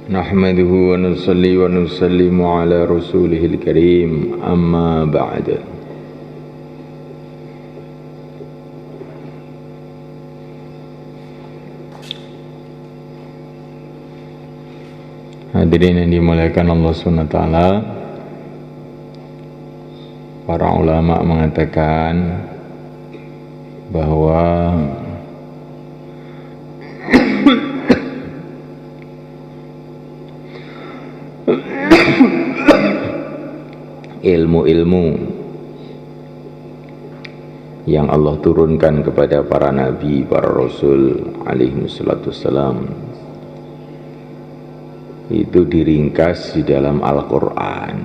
Nahmaduhu wa nusalli wa nusallimu ala rasulihil karim, amma ba'd. Hadirin yang dimuliakan Allah SWT, para ulama mengatakan bahwa ilmu-ilmu yang Allah turunkan kepada para nabi, para rasul alaihi wassalatu wassalam itu diringkas di dalam Al-Quran,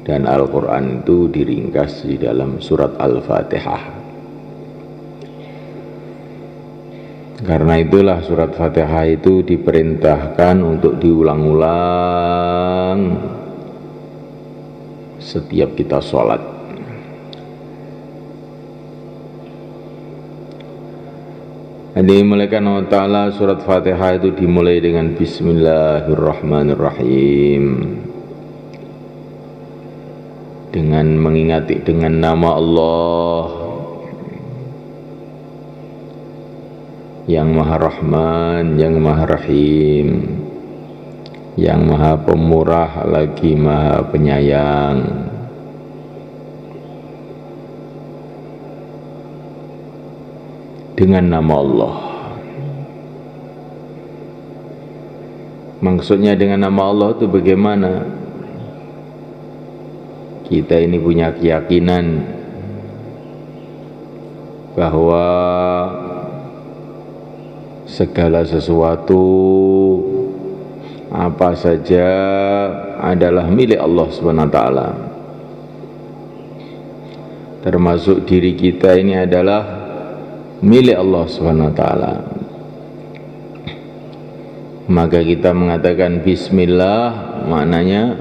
dan Al-Quran itu diringkas di dalam surat Al-Fatihah. Karena itulah surat Fatihah itu diperintahkan untuk diulang-ulang setiap kita sholat. Dimulaikan Allah Ta'ala, surat Fatihah itu dimulai dengan Bismillahirrahmanirrahim, dengan mengingati dengan nama Allah yang Maha Rahman, yang Maha Rahim, yang Maha Pemurah lagi Maha Penyayang. Dengan nama Allah. Maksudnya dengan nama Allah itu bagaimana? Kita ini punya keyakinan bahwa segala sesuatu apa saja adalah milik Allah SWT, termasuk diri kita ini adalah milik Allah SWT. Maka kita mengatakan Bismillah, maknanya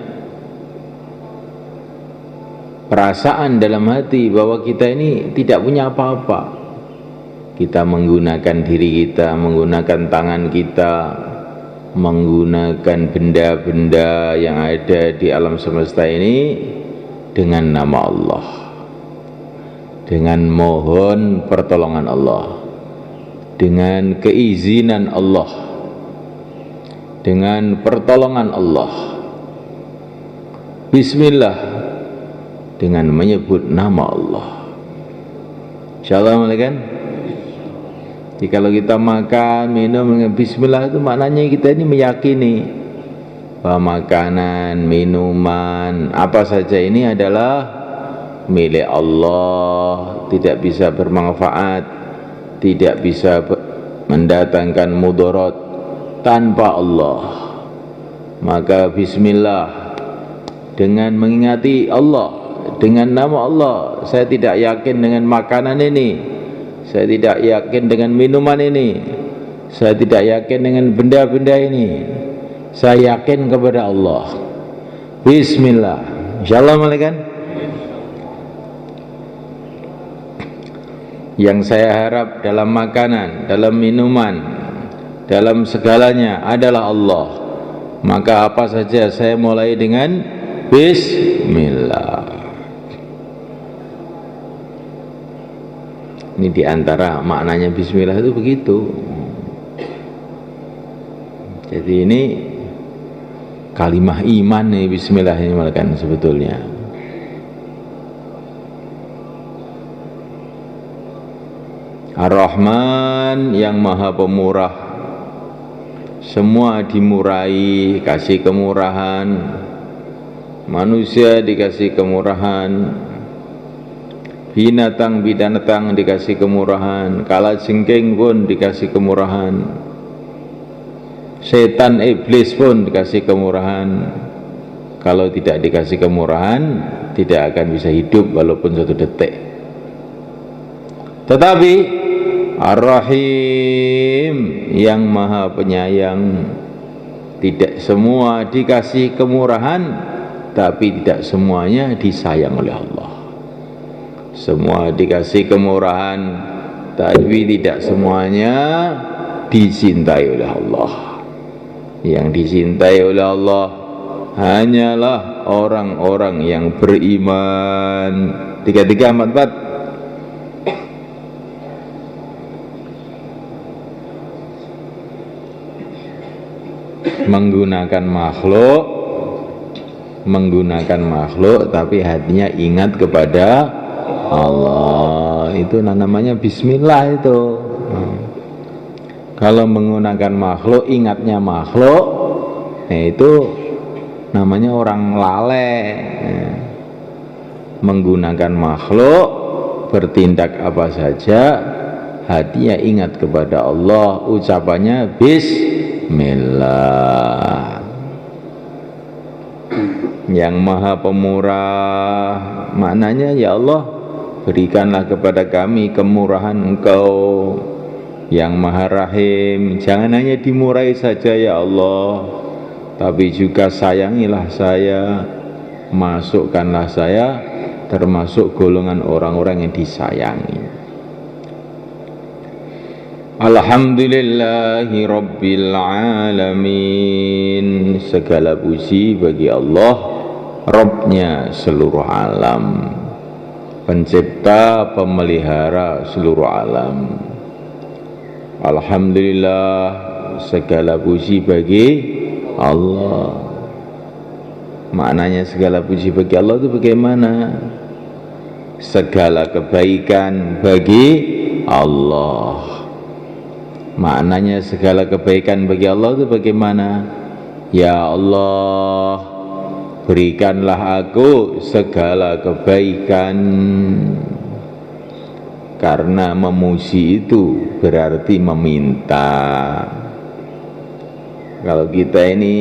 perasaan dalam hati bahwa kita ini tidak punya apa-apa. Kita menggunakan diri kita, menggunakan tangan kita, menggunakan benda-benda yang ada di alam semesta ini dengan nama Allah, dengan mohon pertolongan Allah, dengan keizinan Allah, dengan pertolongan Allah. Bismillah, dengan menyebut nama Allah. Insyaallah. Jadi kalau kita makan, minum dengan Bismillah itu maknanya kita ini meyakini bahwa makanan, minuman, apa saja ini adalah milik Allah, tidak bisa bermanfaat, tidak bisa mendatangkan mudarat tanpa Allah. Maka Bismillah, dengan mengingati Allah, dengan nama Allah. Saya tidak yakin dengan makanan ini, saya tidak yakin dengan minuman ini, saya tidak yakin dengan benda-benda ini, saya yakin kepada Allah. Bismillah. Insyaallah malaikat. Yang saya harap dalam makanan, dalam minuman, dalam segalanya adalah Allah. Maka apa saja saya mulai dengan Bismillah. Ini diantara maknanya Bismillah itu begitu. Jadi ini kalimah iman nih, Bismillah ini kan sebetulnya. Ar-Rahman, yang Maha Pemurah, semua dimurai, kasih kemurahan. Manusia dikasih kemurahan, binatang dikasih kemurahan, kalajengking pun dikasih kemurahan, setan iblis pun dikasih kemurahan. Kalau tidak dikasih kemurahan, tidak akan bisa hidup walaupun satu detik. Tetapi Ar-Rahim, yang Maha Penyayang, tidak semua dikasih kemurahan, tapi tidak semuanya disayang oleh Allah. Semua dikasih kemurahan, tapi tidak semuanya dicintai oleh Allah. Yang dicintai oleh Allah hanyalah orang-orang yang beriman. 3344. menggunakan makhluk tapi hatinya ingat kepada Allah, itu namanya bismillah itu. Kalau menggunakan makhluk, ingatnya makhluk, itu namanya orang lalai. Menggunakan makhluk, bertindak apa saja, hatinya ingat kepada Allah, ucapannya bismillah. Yang maha pemurah, maknanya ya Allah, berikanlah kepada kami kemurahan Engkau. Yang maha rahim, jangan hanya dimurahi saja ya Allah, tapi juga sayangilah saya, masukkanlah saya termasuk golongan orang-orang yang disayangi. Alhamdulillahi Rabbil Alamin. Segala puji bagi Allah, Rabbnya seluruh alam, pencipta, pemelihara seluruh alam. Alhamdulillah, segala puji bagi Allah. Maknanya segala puji bagi Allah itu bagaimana? Segala kebaikan bagi Allah. Maknanya segala kebaikan bagi Allah itu bagaimana? Ya Allah, berikanlah aku segala kebaikan. Karena memuji itu berarti meminta. Kalau kita ini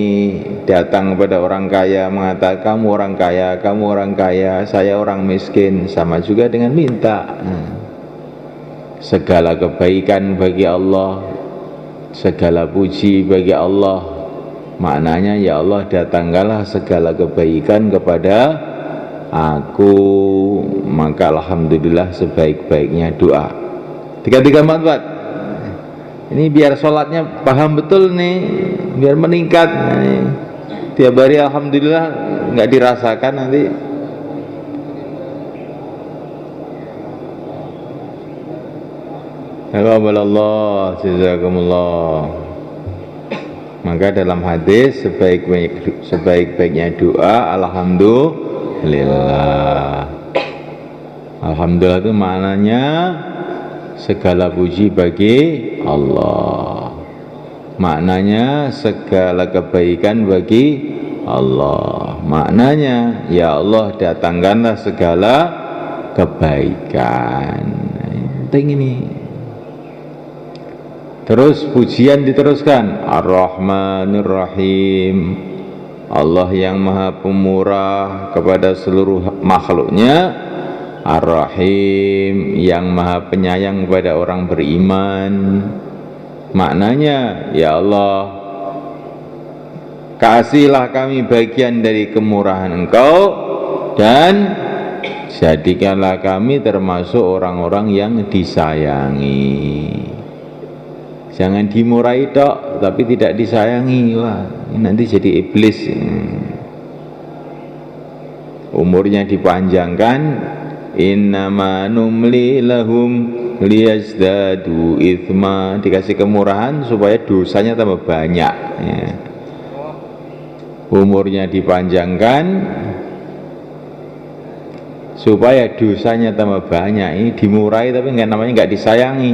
datang kepada orang kaya, mengatakan kamu orang kaya, kamu orang kaya, saya orang miskin, sama juga dengan minta. Segala kebaikan bagi Allah, segala puji bagi Allah. Maknanya ya Allah, datangkanlah segala kebaikan kepada aku, maka alhamdulillah sebaik-baiknya doa. 3344. Ini biar sholatnya paham betul nih, biar meningkat. Tiap hari alhamdulillah nggak dirasakan nanti. Alhamdulillah, jazakumullah. Maka dalam hadis sebaik-baiknya doa alhamdulillah. Alhamdulillah itu maknanya segala puji bagi Allah. Maknanya segala kebaikan bagi Allah. Maknanya ya Allah, datangkanlah segala kebaikan. Penting ini. Terus pujian diteruskan, Ar-Rahmanir Rahim. Allah yang maha pemurah kepada seluruh makhluknya, Ar-Rahim yang maha penyayang kepada orang beriman. Maknanya ya Allah, kasihlah kami bagian dari kemurahan Engkau dan jadikanlah kami termasuk orang-orang yang disayangi. Jangan dimurahi tok tapi tidak disayangi, wah nanti jadi iblis. Umurnya dipanjangkan, innama numli lahum liyazdadu ithma, dikasih kemurahan supaya dosanya tambah banyak ya. Umurnya dipanjangkan supaya dosanya tambah banyak. Ini dimurahi tapi namanya nggak disayangi.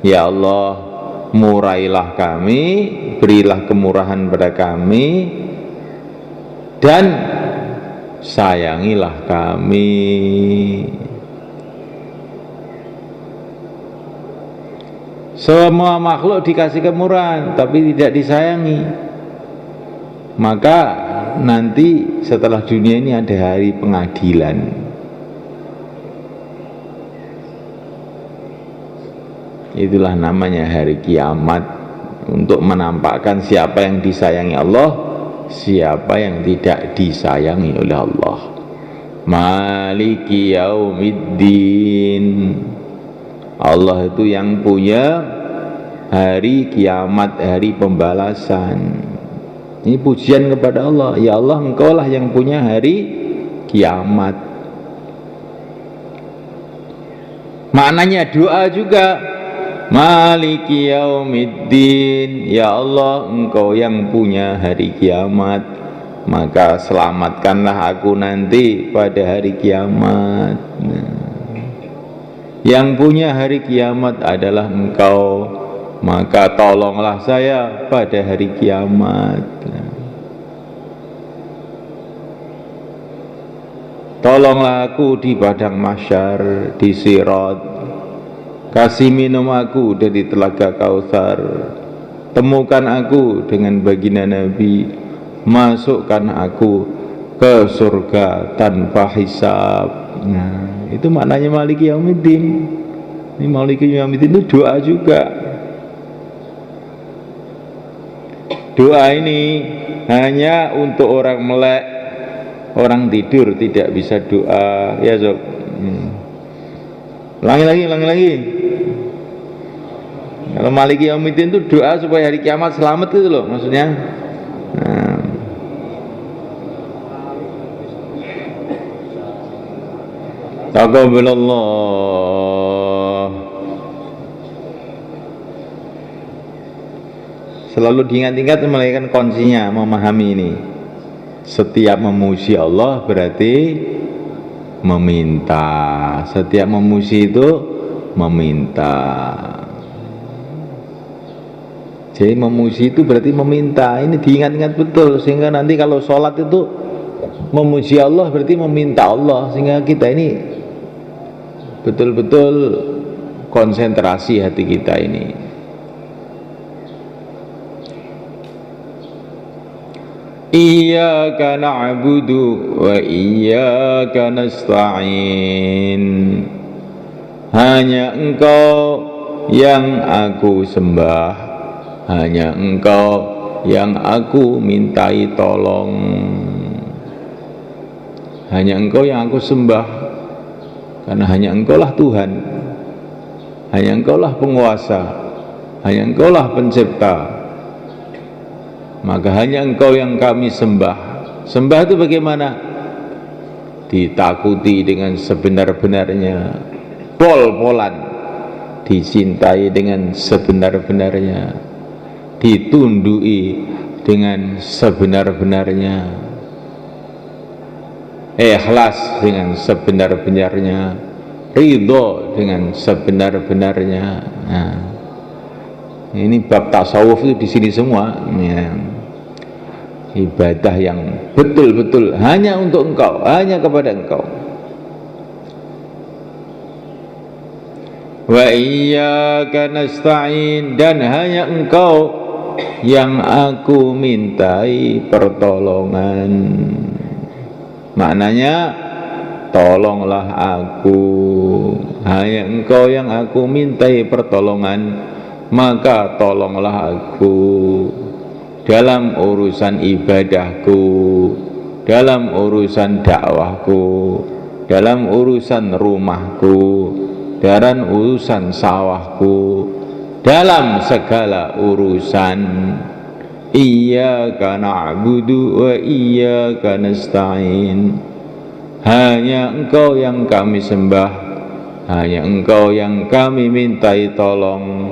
Ya Allah, murailah kami, berilah kemurahan pada kami, dan sayangilah kami. Semua makhluk dikasih kemurahan tapi tidak disayangi, maka nanti setelah dunia ini ada hari pengadilan. Itulah namanya hari kiamat, untuk menampakkan siapa yang disayangi Allah, siapa yang tidak disayangi oleh Allah. Maliki yaumiddin. Allah itu yang punya hari kiamat, hari pembalasan. Ini pujian kepada Allah. Ya Allah, Engkau lah yang punya hari kiamat. Maknanya doa juga, Maliki yaumiddin. Ya Allah, Engkau yang punya hari kiamat, maka selamatkanlah aku nanti pada hari kiamat. Yang punya hari kiamat adalah Engkau, maka tolonglah saya pada hari kiamat. Tolonglah aku di padang mahsyar, di sirat. Kasih minum aku dari telaga Kautsar. Temukan aku dengan baginda Nabi. Masukkan aku ke surga tanpa hisab. Nah, itu maknanya Maliki Yaumiddin. Ini Maliki Yaumiddin itu doa juga. Doa ini hanya untuk orang melek. Orang tidur tidak bisa doa. Ya Sob, ulangi lagi. Kalau Maliki Yaumiddin itu doa supaya hari kiamat selamat gitu loh maksudnya. Nah, taqabbalallah. Selalu diingat-ingat melahirkan kuncinya memahami ini. Setiap memuji Allah berarti meminta. Setiap memuji itu meminta. Jadi memuji itu berarti meminta. Ini diingat-ingat betul, sehingga nanti kalau sholat itu memuji Allah berarti meminta Allah, sehingga kita ini betul-betul konsentrasi hati kita ini. Iyyaka na'budu wa iyyaka nasta'in. Hanya Engkau yang aku sembah, hanya Engkau yang aku mintai tolong. Hanya Engkau yang aku sembah, karena hanya Engkau lah Tuhan, hanya Engkau lah penguasa, hanya Engkau lah pencipta. Maka hanya Engkau yang kami sembah. Sembah itu bagaimana? Ditakuti dengan sebenar-benarnya, pol-polan, dicintai dengan sebenar-benarnya, ditundui dengan sebenar-benarnya, ikhlas dengan sebenar-benarnya, ridho dengan sebenar-benarnya. Nah, ini bab tasawuf itu di sini semua. Ya. Ibadah yang betul-betul hanya untuk Engkau, hanya kepada Engkau. Wa iyyaka nasta'in, dan hanya Engkau yang aku mintai pertolongan. Maknanya tolonglah aku, hanya Engkau yang aku mintai pertolongan, maka tolonglah aku dalam urusan ibadahku, dalam urusan dakwahku, dalam urusan rumahku, dalam urusan sawahku, dalam segala urusan. Iyyaka na'budu wa iyyaka nasta'in. Hanya Engkau yang kami sembah, hanya Engkau yang kami mintai tolong,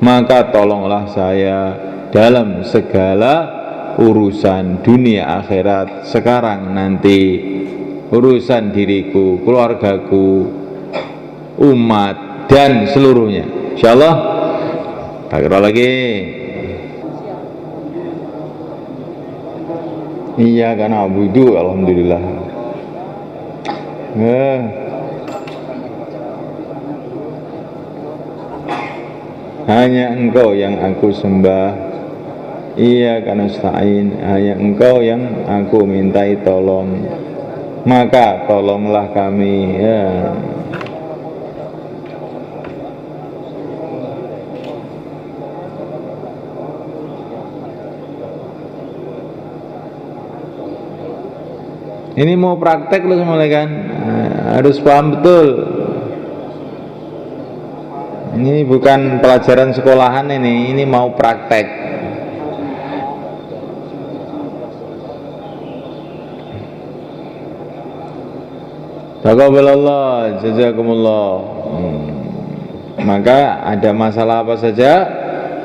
maka tolonglah saya dalam segala urusan dunia akhirat, sekarang nanti, urusan diriku, keluargaku, umat, dan seluruhnya. Insyaallah. Takbir lagi. Iyyaka na'budu, alhamdulillah. Hanya Engkau yang aku sembah. Iyyaka nasta'in, hanya Engkau yang aku mintai tolong, maka tolonglah kami. Ya. Ini mau praktek loh semuanya kan, harus paham betul. Ini bukan pelajaran sekolahan ini mau praktek. Taqabbalallah, jazakumullah. Maka ada masalah apa saja,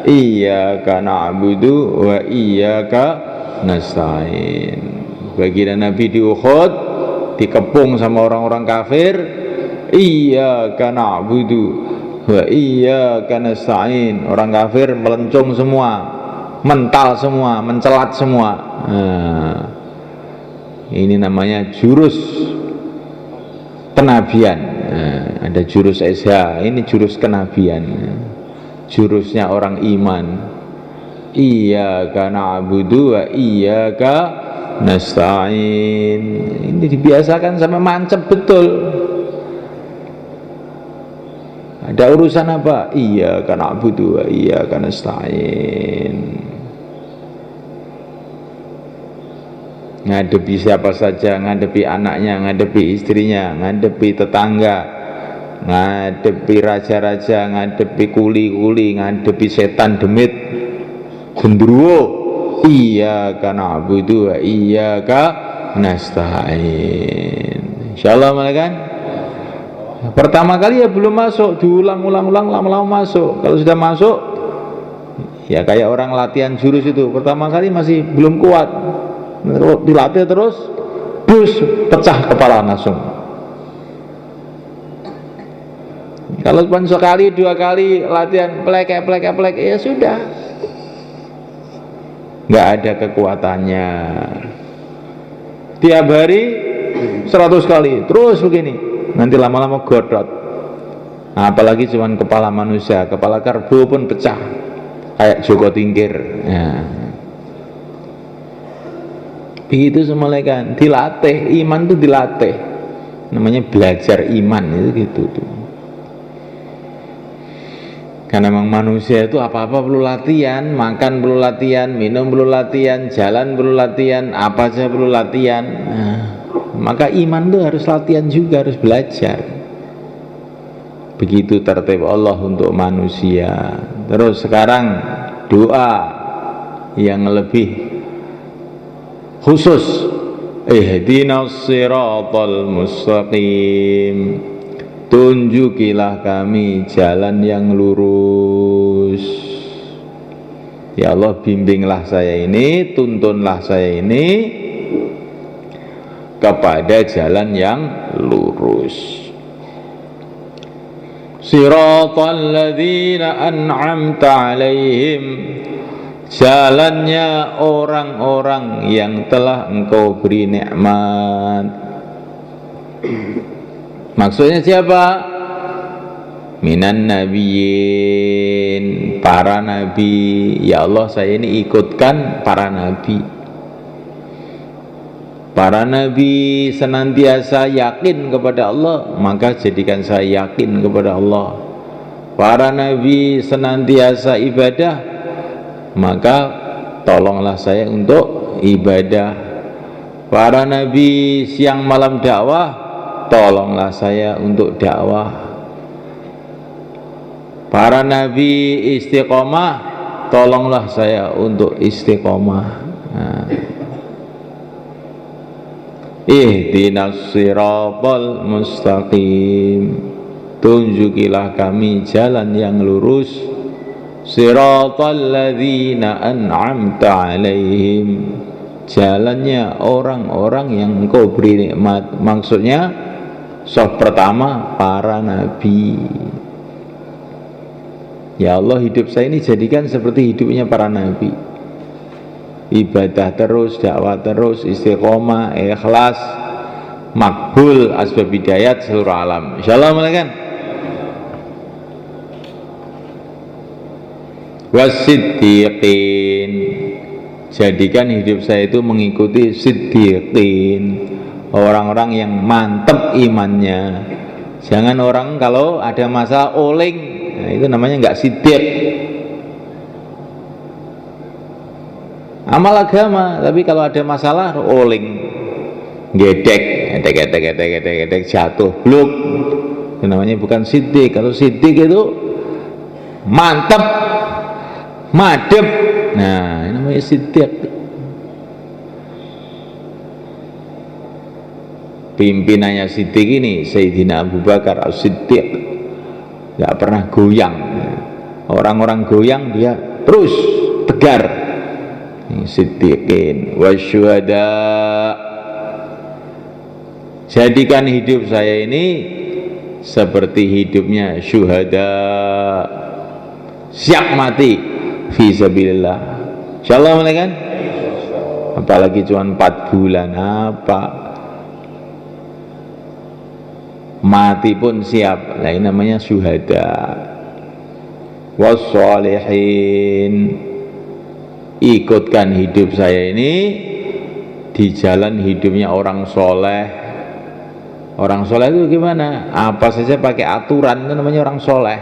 iyyaka na'budu wa iyyaka nasta'in. Baginda Nabi di Uhud dikepung sama orang-orang kafir, iyyaka na'budu wa iyyaka nasta'in. Orang kafir melencung semua, mental semua, mencelat semua. Ini namanya jurus kenabian. Ada jurus SH, ini jurus kenabian, jurusnya orang iman. Iyyaka na'budu wa iyyaka nasta'in. Ini dibiasakan sampai mancep betul. Ada urusan apa? Iyyaka na'budu wa iyyaka nasta'in. Ngadepi siapa saja, ngadepi anaknya, ngadepi istrinya, ngadepi tetangga, ngadepi raja-raja, ngadepi kuli-kuli, ngadepi setan demit gendruwo. Iyyaka na'budu wa iyyaka nasta'in. Insyaallah kan? Pertama kali ya belum masuk, diulang-ulang lama-lama masuk. Kalau sudah masuk ya kayak orang latihan jurus itu, pertama kali masih belum kuat, dilatih terus, bus pecah kepala langsung. Kalau cuma sekali dua kali latihan plek ya sudah, nggak ada kekuatannya. Tiap hari 100 kali terus begini, nanti lama-lama godot. Nah, apalagi cuma kepala manusia, kepala kerbau pun pecah kayak Joko Tingkir ya. Begitu semuanya kan, dilatih, iman itu dilatih, namanya belajar iman itu gitu tuh. Karena memang manusia itu apa-apa perlu latihan, makan perlu latihan, minum perlu latihan, jalan perlu latihan, apa saja perlu latihan. Nah, maka iman itu harus latihan juga, harus belajar. Begitu tertib Allah untuk manusia. Terus sekarang doa yang lebih khusus, ihdinas siratal mustaqim, tunjukilah kami jalan yang lurus. Ya Allah, bimbinglah saya ini, tuntunlah saya ini kepada jalan yang lurus. Siratal ladzina an'amta alaihim, jalannya orang-orang yang telah engkau beri nikmat. Maksudnya siapa? Minan nabiyyin, para nabi. Ya Allah, saya ini ikutkan para nabi. Para nabi senantiasa yakin kepada Allah, maka jadikan saya yakin kepada Allah. Para nabi senantiasa ibadah, maka tolonglah saya untuk ibadah. Para nabi siang malam dakwah, tolonglah saya untuk dakwah. Para nabi istiqomah, tolonglah saya untuk istiqomah. Nah. Ihdinas siratal mustaqim, tunjukilah kami jalan yang lurus. Siratal ladzina an'amta alaihim, jalannya orang-orang yang engkau beri nikmat. Maksudnya saf pertama para nabi. Ya Allah, hidup saya ini jadikan seperti hidupnya para nabi. Ibadah terus, dakwah terus, istiqomah, ikhlas, makbul, asbab hidayat seluruh alam. Insyaallah kan? Wasiddiqin, jadikan hidup saya itu mengikuti siddiqin, orang-orang yang mantap imannya. Jangan orang kalau ada masalah oling, nah itu namanya nggak siddiq. Amal agama, tapi kalau ada masalah oling, gedek, gedek jatuh, bluk, itu namanya bukan siddiq. Kalau siddiq itu mantep, madep. Nah, ini namanya siddiq. Pimpinannya Siddiq ini Sayyidina Abu Bakar As-Siddiq, gak pernah goyang. Orang-orang goyang, dia terus tegar. Siddiqin wasyuhada. Jadikan hidup saya ini seperti hidupnya syuhada, siap mati fi sabilillah. Insyaallah, kan? Apalagi cuma 4 bulan, apa mati pun siap. Nah, ini namanya syuhada. Wassalihin, ikutkan hidup saya ini di jalan hidupnya orang soleh. Orang soleh itu gimana? Apa saja pakai aturan, itu namanya orang soleh.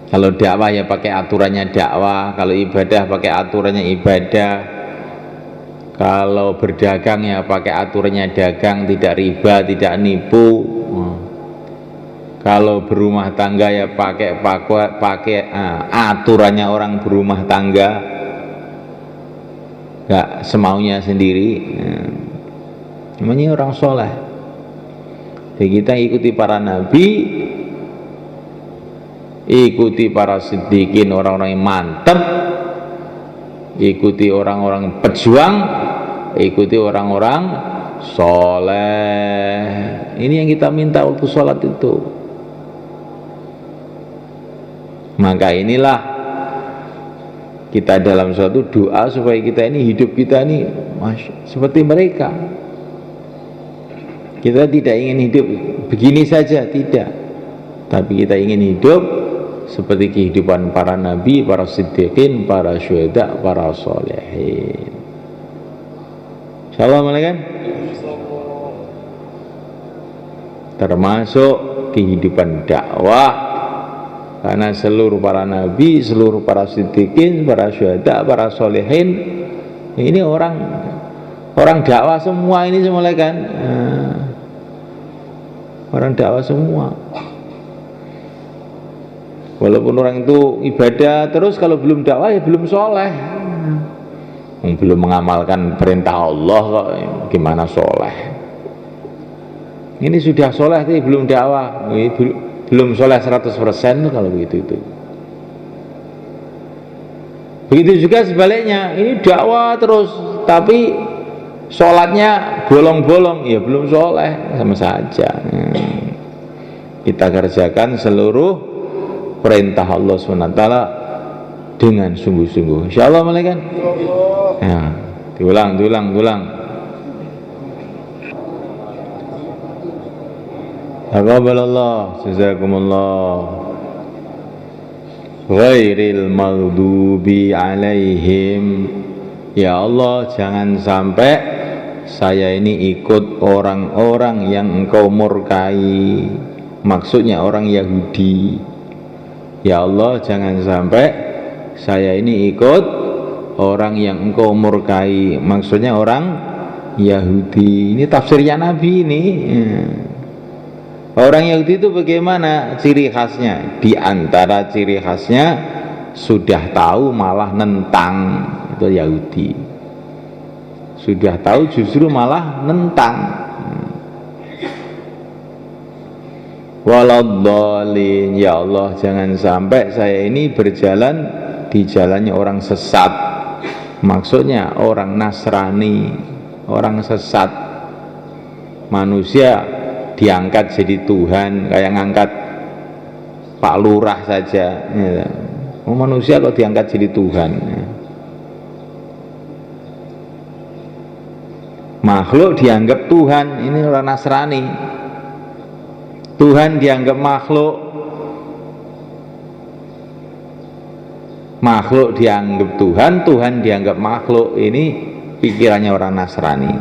Kalau dakwah ya pakai aturannya dakwah, kalau ibadah pakai aturannya ibadah, kalau berdagang ya pakai aturannya dagang, tidak riba, tidak nipu. Kalau berumah tangga ya pakai aturannya orang berumah tangga, nggak semaunya sendiri. Namanya orang soleh. Jadi kita ikuti para nabi, ikuti para siddiqin, orang-orang yang mantap, ikuti orang-orang pejuang, ikuti orang-orang soleh. Ini yang kita minta waktu sholat itu. Maka inilah kita dalam suatu doa supaya kita ini, hidup kita ini seperti mereka. Kita tidak ingin hidup begini saja, tidak, tapi kita ingin hidup seperti kehidupan para nabi, para siddiqin, para syuhada, para solehin. Assalamualaikum. Termasuk kehidupan dakwah, karena seluruh para nabi, seluruh para siddiqin, para syuhada, para solehin, ini orang dakwah semua ini semua, kan? Orang dakwah semua. Walaupun orang itu ibadah terus, kalau belum dakwah ya belum soleh. Belum mengamalkan perintah Allah kok gimana soleh? Ini sudah soleh tapi belum dakwah, belum soleh 100% kalau begitu itu. Begitu juga sebaliknya, ini dakwah terus tapi sholatnya bolong-bolong, ya belum soleh, sama saja. Kita kerjakan seluruh perintah Allah SWT dengan sungguh-sungguh. Insyaallah, kan? Ya, diulang. Taqabbalallah, jazakumullah. Ghairil maghdubi alaihim. Ya Allah, jangan sampai saya ini ikut orang-orang yang engkau murkai, maksudnya orang Yahudi. Ya Allah, jangan sampai saya ini ikut orang yang engkau murkai, maksudnya orang Yahudi. Ini tafsirnya Nabi ini. Orang Yahudi itu bagaimana ciri khasnya? Di antara ciri khasnya sudah tahu malah nentang. Itu Yahudi. Sudah tahu justru malah nentang. Waladhdallin, ya Allah, jangan sampai saya ini berjalan di jalannya orang sesat. Maksudnya orang Nasrani, orang sesat. Manusia diangkat jadi Tuhan, kayak ngangkat Pak Lurah saja. Manusia kok diangkat jadi Tuhan. Makhluk dianggap Tuhan, ini orang Nasrani. Tuhan dianggap makhluk, makhluk dianggap Tuhan, Tuhan dianggap makhluk. Ini pikirannya orang Nasrani.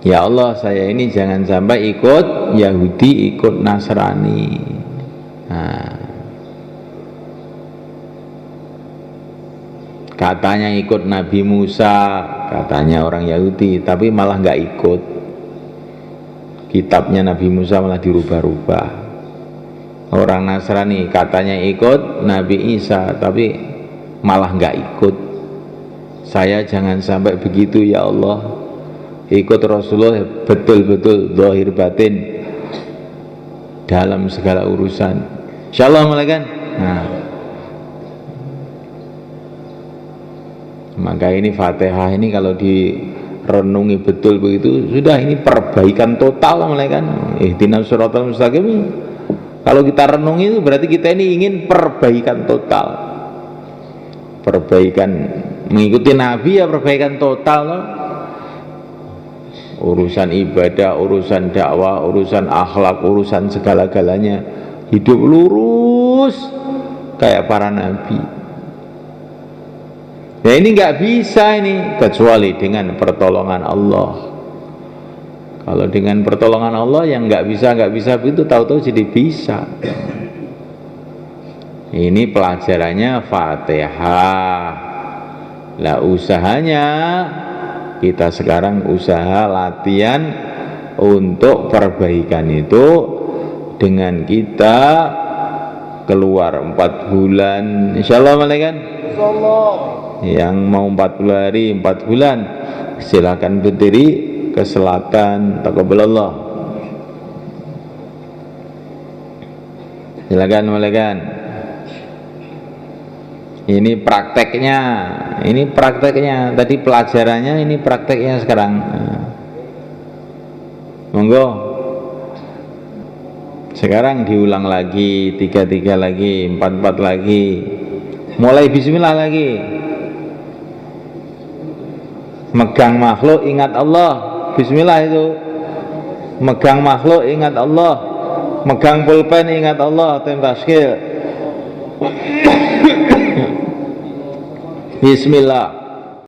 Ya Allah, saya ini jangan sampai ikut Yahudi, ikut Nasrani. Katanya ikut Nabi Musa, katanya orang Yahudi, tapi malah nggak ikut. Kitabnya Nabi Musa malah dirubah-rubah. Orang Nasrani katanya ikut Nabi Isa tapi malah nggak ikut. Saya jangan sampai begitu ya Allah, ikut Rasulullah betul-betul zahir batin dalam segala urusan, insyaallah mulai kan. Nah, maka ini Fatihah ini kalau direnungi betul begitu, sudah ini perbaikan total mulai kan. Ihdinas siratal mustaqim. Kalau kita renungi itu berarti kita ini ingin perbaikan total, perbaikan mengikuti Nabi ya, perbaikan total loh. Urusan ibadah, urusan dakwah, urusan akhlak, urusan segala-galanya hidup lurus kayak para nabi. Nah ini nggak bisa ini kecuali dengan pertolongan Allah. Kalau dengan pertolongan Allah yang nggak bisa begitu, tahu-tahu jadi bisa. Ini pelajarannya Fatihah. Lah usahanya kita sekarang usaha latihan untuk perbaikan itu dengan kita keluar 4 bulan insyaallah malaikat. Insyaallah. Yang mau 40 hari 4 bulan silakan berdiri ke selatan, taqabbalallah. Silakan malaikat. Ini prakteknya, tadi pelajarannya, ini prakteknya sekarang. Monggo. Sekarang diulang lagi, 3 lagi, 4 lagi. Mulai bismillah lagi. Megang makhluk ingat Allah. Bismillah itu. Megang makhluk ingat Allah. Megang pulpen ingat Allah, tem taskil. Bismillah.